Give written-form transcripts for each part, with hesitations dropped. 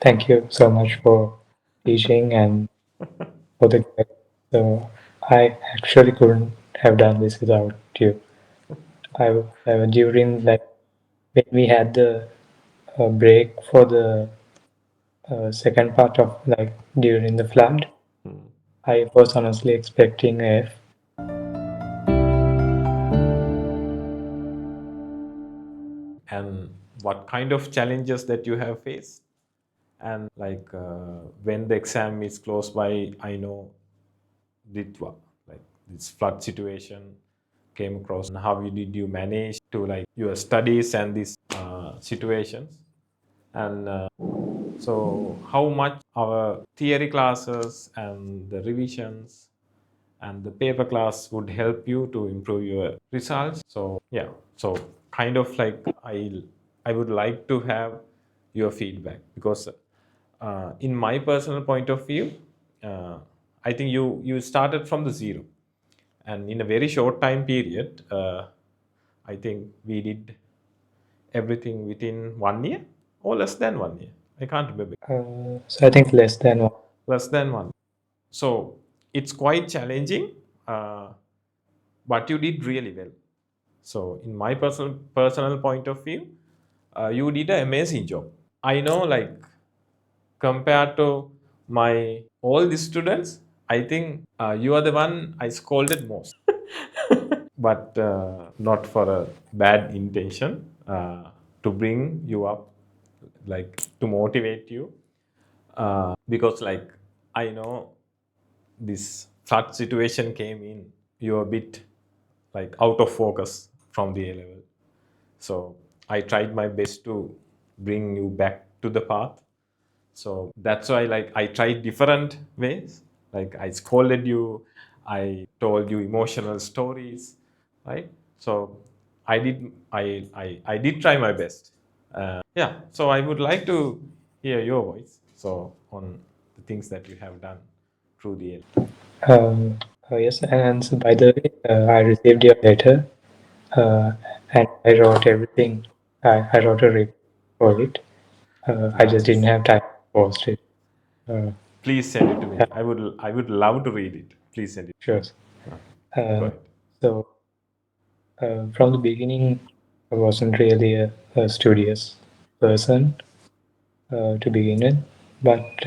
Thank you so much for teaching and for the guide. So I actually couldn't have done this without you. During like when we had the break for the second part of like during the flood, I was honestly expecting a F. And what kind of challenges that you have faced, and when the exam is close by, I know like this flood situation came across, and how did you manage to like your studies and these situations, and so how much our theory classes and the revisions and the paper class would help you to improve your results. So yeah, so kind of like I would like to have your feedback, because in my personal point of view, uh, I think you started from the zero, and in a very short time period, I think we did everything within 1 year or less than 1 year. I can't remember. So I think less than one. Less than one. So it's quite challenging, uh, but you did really well. So in my personal point of view, you did an amazing job. I know, like compared to my all the students, I think you are the one I scolded most. But not for a bad intention, to bring you up, like to motivate you, because like I know this flood situation came in, you're a bit like out of focus from the A level. So I tried my best to bring you back to the path. So that's why like I tried different ways. Like I scolded you, I told you emotional stories, right? So I did try my best. Yeah. So I would like to hear your voice. So on the things that you have done through the year. Um, yes, and so by the way, I received your letter uh, and I wrote everything. I wrote a report for it. I just didn't Nice. have time to post it. Uh, Please send it to me. yeah, I would love to read it. Please send it. sure. Okay. Go Uh, ahead. so from the beginning, I wasn't really a studious person to begin with, but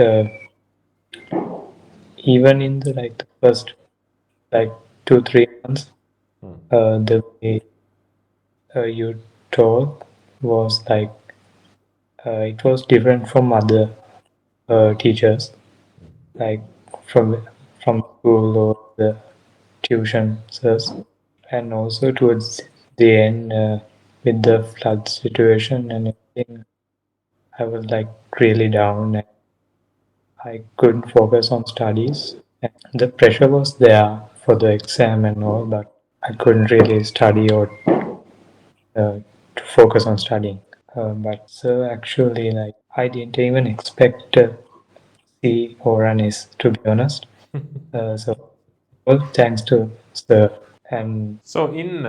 even in the like the first like 2 3 months, the way you taught was like it was different from other teachers, like from from school or the tuition sirs. And also towards the end, with the flood situation and everything, I was like really down and I couldn't focus on studies. And the pressure was there for the exam and all, but I couldn't really study or to focus on studying. But so actually, like I didn't even expect C or an S, to be honest. So well, thanks to Sir and So in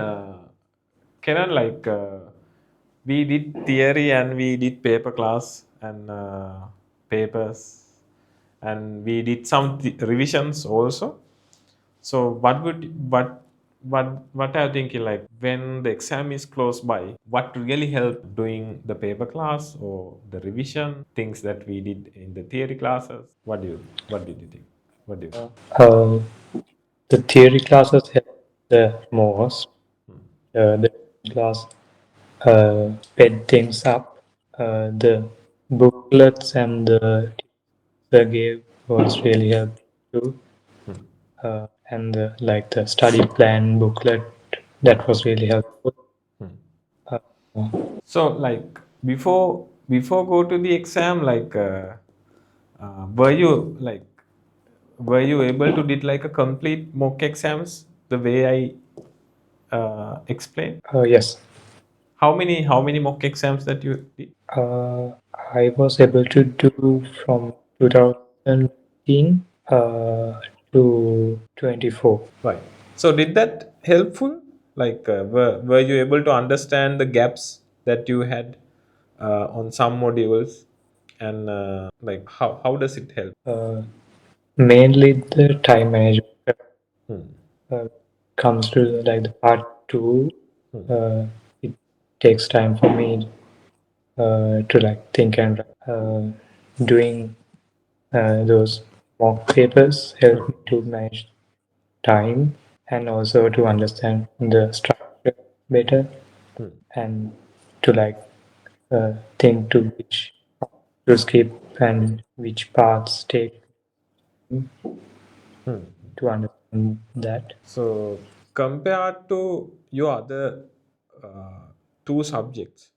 Kenan, like we did theory and we did paper class and papers, and we did some revisions also. So what are you thinking, like when the exam is close by, what really helped doing the paper class or the revision things that we did in the theory classes? What did you think? What do you think? uh, the theory classes helped the most. The class sped things up. The booklets and the teacher gave was really helpful too. And like the study plan booklet that was really helpful. Uh, So like before go to the exam, like were you like were you able to did like a complete mock exams the way I explained? yes, How many mock exams that you did? uh, I was able to do from 2019 to 24. Right. So did that helpful? Like were you able to understand the gaps that you had on some modules, and like how does it help? Mainly the time management Hmm. uh, comes to like the part two. Hmm. It takes time for me to like think and doing those mock papers help me to manage time and also to understand the structure better Hmm. and to like think to which to skip and which paths take Hmm. to understand that. So compared to your other uh, two subjects,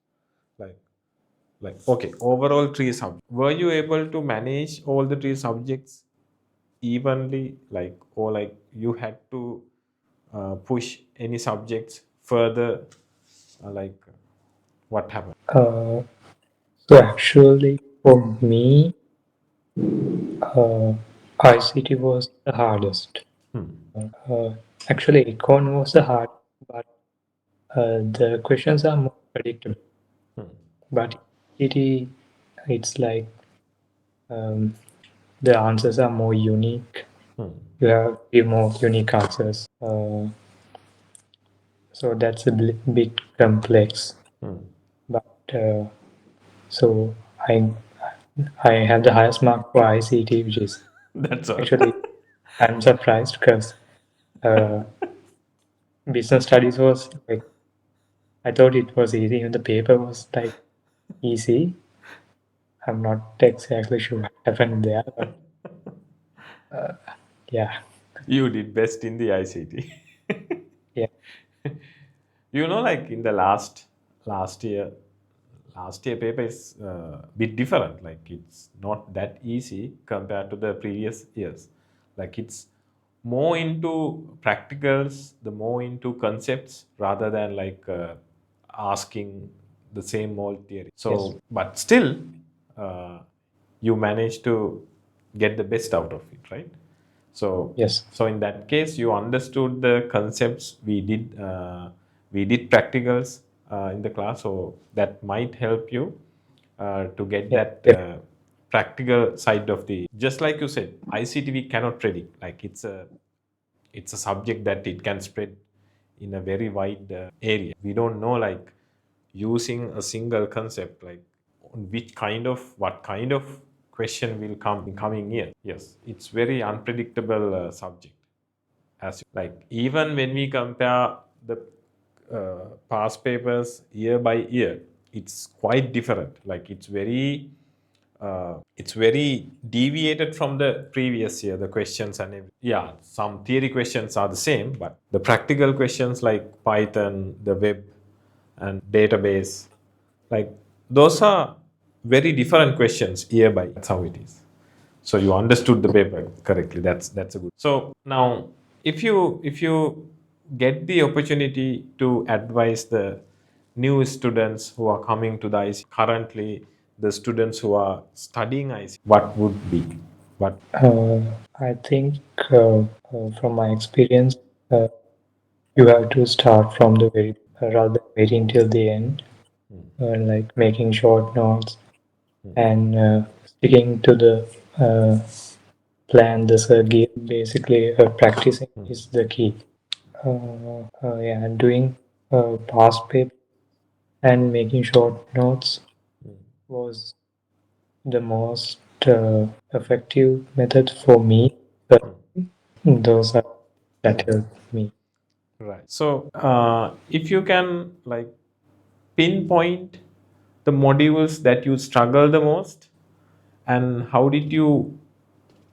like okay, overall three subjects, were you able to manage all the three subjects evenly, like, or like you had to push any subjects further, like what happened? Uh, so actually, for me, uh, ICT was the hardest. Hmm. Actually, Econ was the hard, but the questions are more predictable. Hmm. But ICT, it's like um, the answers are more unique. Hmm. You have few more unique answers. So that's a bit complex. Hmm. But so I I have the highest mark for ICT, which is That's all. actually I'm surprised because uh, business studies was like I thought it was easy, and the paper was like easy. I'm not exactly sure what happened there, but yeah, You did best in the ICT. yeah, Like in the last year, last year paper is a bit different. Like it's not that easy compared to the previous years. Like it's more into practicals, the more into concepts rather than like asking the same old theory. yes, So, but still, uh, you manage to get the best out of it, right? So, yes, so in that case, you understood the concepts. We did practicals in the class, so that might help you to get yeah, that definitely, practical side of the. Just like you said, ICT we cannot predict. Like it's a subject that it can spread in a very wide area. We don't know like using a single concept like what kind of question will come in coming years. Yes, it's very unpredictable subject. As like even when we compare the past papers year by year, it's quite different. Like it's very deviated from the previous year, the questions and everything. Yeah, some theory questions are the same, but the practical questions like Python, the web, and database, like those are very different questions year by. That's how it is. So you understood the paper correctly. That's a good. So now, if you get the opportunity to advise the new students who are coming to the IC currently, the students who are studying IC, what would be what? uh, I think from my experience, uh, you have to start from the very rather than waiting till the end, like making short notes and sticking to the uh, plan, the circuit. Basically, practicing is the key. Yeah, doing past paper and making short notes was the most effective method for me. But those are that helped me. Right. So, if you can like pinpoint the modules that you struggle the most, and how did you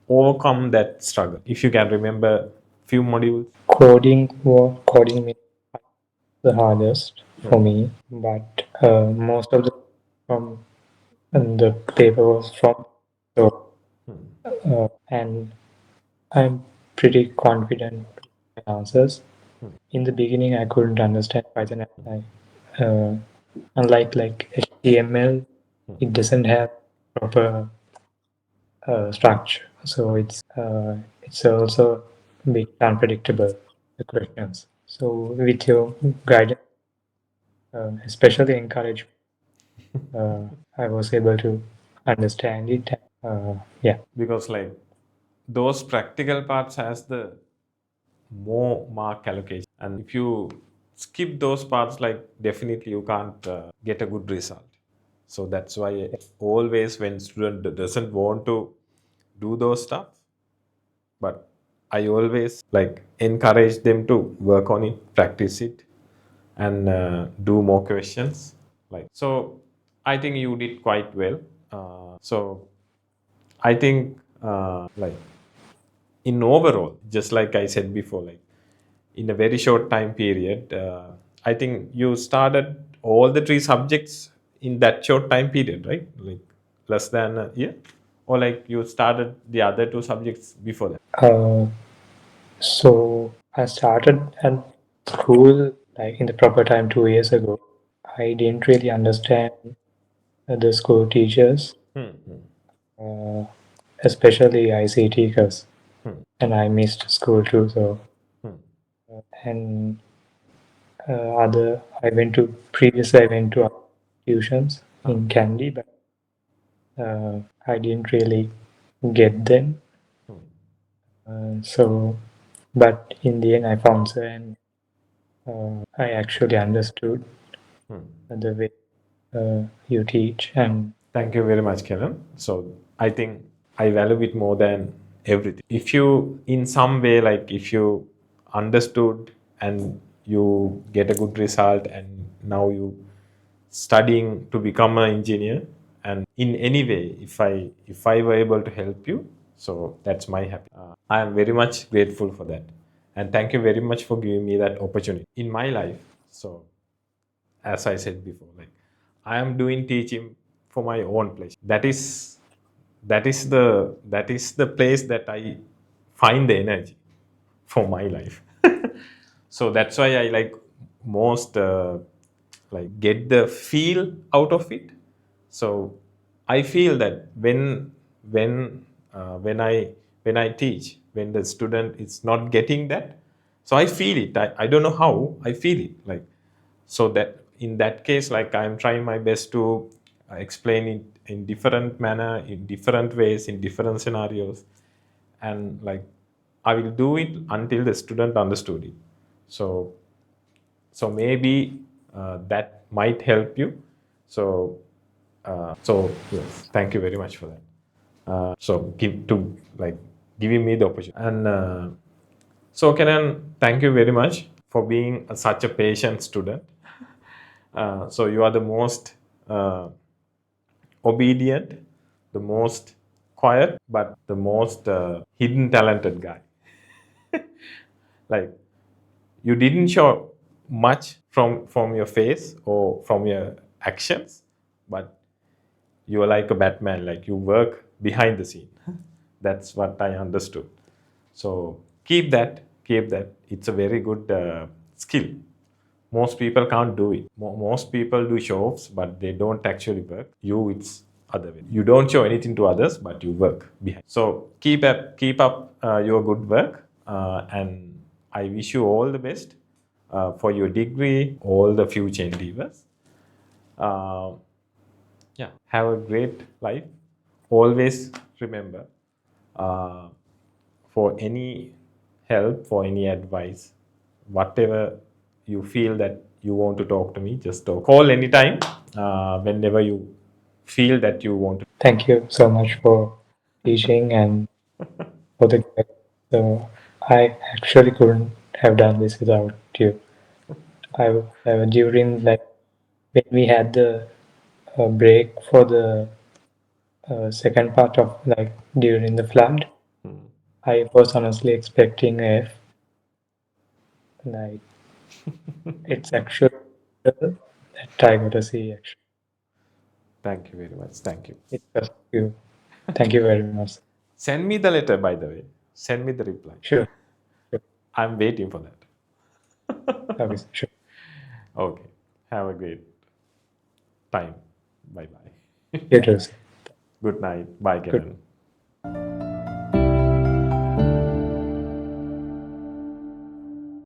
overcome that struggle? If you can remember few modules. Coding is the hardest for me, but most of the from the paper was from so and I'm pretty confident with my answers. In the beginning, I couldn't understand Python. Unlike like HTML, it doesn't have proper structure, so it's also a bit unpredictable the questions. So with your guidance, especially encourage, I was able to. understand it. Yeah. because like those practical parts has the more mark allocation, and if you skip those parts, like definitely you can't get a good result. So that's why always when student doesn't want to do those stuff, but I always like encourage them to work on it, practice it, and do more questions. Like so, I think you did quite well. So I think like in overall, just like I said before, like in a very short time period, I think you started all the three subjects in that short time period, right? Like less than a year, or like you started the other two subjects before that. Uh, so I started at school like in the proper time 2 years ago. I didn't really understand the school teachers, uh, especially ICT, because and I missed school too. So and other I went to tuitions in Candy, but I didn't really get them. So, but in the end, I found her and I actually understood the way you teach. And Thank you very much, Karen. So I think I value it more than everything. If you, in some way, like if you understood and you get a good result, and now you studying to become an engineer, and in any way, if I were able to help you, so that's my happy. I am very much grateful for that, and thank you very much for giving me that opportunity in my life. So as I said before, like I am doing teaching for my own pleasure. That is the place that I find the energy for my life. So that's why I like most like get the feel out of it. So I feel that when I teach, when the student is not getting that, so I feel it. I don't know how I feel it, like so that in that case, like I'm trying my best to explain it in different manner, in different ways, in different scenarios, and like I will do it until the student understood it. So so maybe that might help you. So yes, thank you very much for that. So give to like giving me the opportunity. And so Kenan, thank you very much for being such a patient student. So you are the most uh, obedient, the most quiet, but the most hidden talented guy. Like you didn't show much from your face or from your actions, but you are like a Batman. Like you work behind the scene. That's what I understood. So keep that. It's a very good skill. Most people can't do it. Most people do show-offs, but they don't actually work. You, it's other way. You don't show anything to others, but you work behind. So keep up your good work, and I wish you all the best for your degree, all the future endeavors. Uh, yeah, have a great life. Always remember, uh, for any help, for any advice, whatever you feel that you want to talk to me, just talk. Call anytime, whenever you feel that you want to. thank you so much for teaching and for the guide. So I actually couldn't have done this without you. During like when we had the break for the second part of like during the flood, I was honestly expecting a F. Like it's actually that I got a C. Actually, Thank you very much. Thank you. it's just you. Thank you very much. Send me the letter, by the way. Send me the reply. Sure. Sure. I'm waiting for that. Okay. Sure. Okay. Have a great time. Bye bye. You too. Good night. Bye, Good. Kiran.